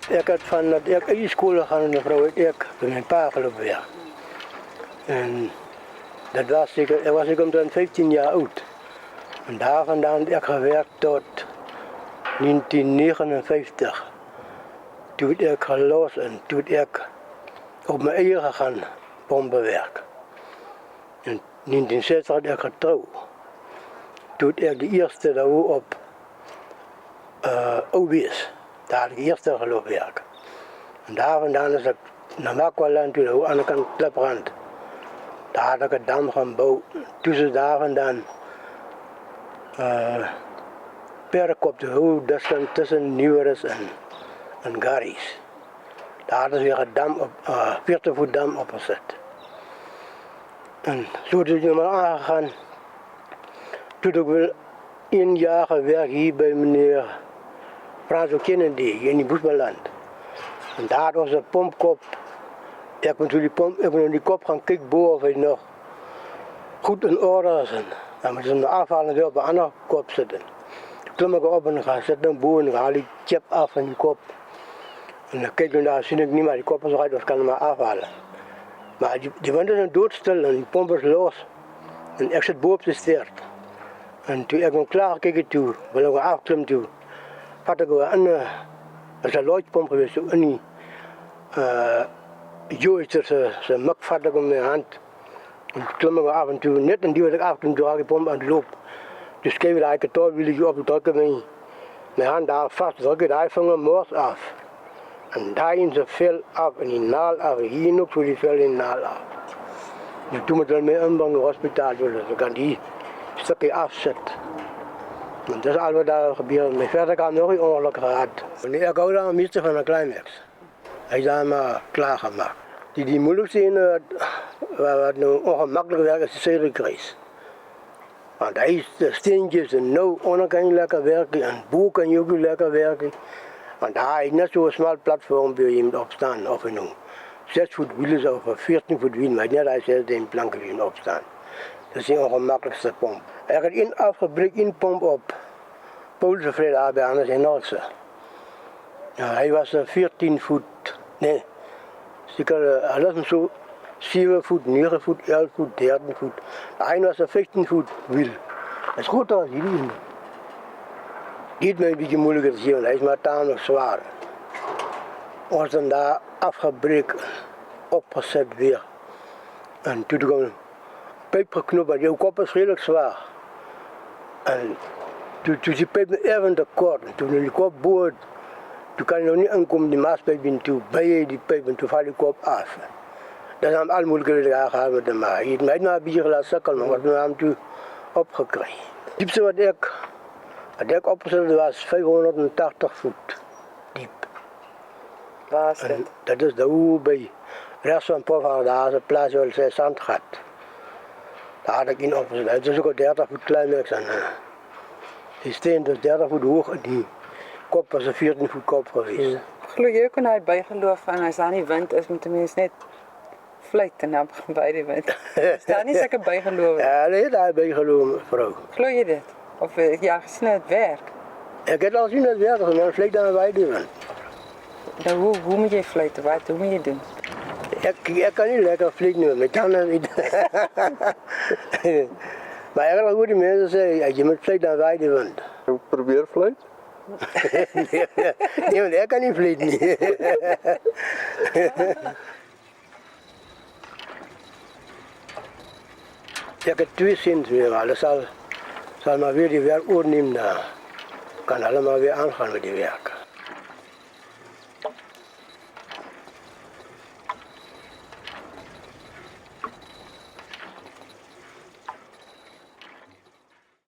Ik had van dat ik in school gaan, mevrouw, ik bij mijn pa gelopen weer. En dat was ik omtrent 15 jaar oud. En daar vandaan heb ik gewerkt tot 1959. Toen ik gelost en toen ik op mijn eigen gegaan pompenwerk. In 1960 had ik getrouwd. Toen ik de eerste daar op OBS. Daar had ik de eerste gelopen werken. En daar vandaan is ik naar Makwaland toe, aan de andere kant Kleprand. Daar had ik een dam gaan bouwen. Tussen daar vandaan Perkop, dat stond tussen Nieuweres en Garies. Daar hadden ze weer een dam op, 40 voet dam opgezet. En zo is het maar aangegaan. Toen heb ik wel 1 jaar gewerkt hier bij meneer Franso Kennedy in die Boesbeland. En daar was een pompkop. Ik ben die kop gaan kijken boven of hij nog goed in orde is. Dan moeten ze hem afhalen en weer op een andere kop zetten. Toen klom ik op en ga zitten boven en haal die chip af van die kop. En dan kijk ik daar, zie ik niet meer, die kop is eruit, dus kan hem maar afhalen. Maar die wind is doodstil en die pomp is los. En ik zit boven op de steert. En toen ik hem klaar gekeken toe, wil ik afklim toe, had ik weer een, dat is een luidpomp geweest, zo in die Joyster, zijn mak vat ik in mijn hand. En toen klom ik af en toe, net en die wil ik afklim, toen had ik die pomp aan het lopen. Dus kreeg ik daar een touwwieltje op, drukken mijn hand daar vast, drukken daar van mijn mors af. En daarin zijn vel af en die naal af, hier ook zo die vel in naal af. En toen moet ik mee inbrengen in het hospitaal, dus ik kan die stukje afzetten. En dat is al wat daar gebeurt. Maar verder kan ik nog een ongeluk gehad. Ik hou daar een meester van een Climax. Hij is daar maar klaargemaakt. Die moeilijkste in, wat nu ongemakkelijk werkt, is de zedelkruis. Want hij is de steentjes en nou onder kan je lekker werken en boven kan je ook lekker werken. Want daar is net zo'n smal platform waar je moet opstaan. Of nu 6 voet wielen of 14 voet wielen, maar net als je in planken wil opstaan. Dat is de ongemakkelijkste pomp. Ik had één afgebreekt, één pomp op Poolse Vrede bij Anders in Noordse. Ja, hij was 14 voet, nee, zeker, hij was zo 7 voet, 9 voet, 11 voet, 13 voet. Hij was 15 voet wiel. Dat is goed als jullie. Die is mij een beetje moeilijker te zien, want hij is maar tamelijk zwaar. Was dan daar afgebreken, opgezet weer. En toen kwam een pijp geknopt, maar die kop is redelijk zwaar. En toen die pijp even te kort, en toen die kop boord, toen kan je nog niet aankomen die maaspijp in toe, bij je die pijp en toen valt die kop af. Dat is al moeilijker gehad met hem. Hij heeft mij maar een beetje laten zakken, maar wat we hem toen opgekregen. Het diepste wat ik opgezet was 580 voet diep. Waar is dat? Dat is de hoe bij rechts van Poffer, daar is een plaats waar zij zand gaat. Daar had ik in opgezet. Het is ook een 30 voet Climax. Die steen is 30 voet hoog en die kop was een 14 voet kop geweest. Ja. Geloof je ook in hij bijgeloof en als daar niet wind is, moet de mens net fluiten naar bij die wind. Is daar niet zeker bijgeloof? Ja, nee, daar bijgeloof, mevrouw. Geloof je dit? Of ja, gezien het werk? Ik heb al zien het werk, maar vliegt aan bij die wind. Nou, hoe moet je fluiten? Hoe moet je doen? Ik kan niet lekker vliegen, met tanden niet. Maar ik heb al goede mensen zeggen, je moet vliegen aan bij die wind. Probeer fluit. Nee, want ik kan niet vliegen. Ik heb 2 zins meer, maar dat zal maar weer die werk overnemen. Kan allemaal weer aangaan met die werk.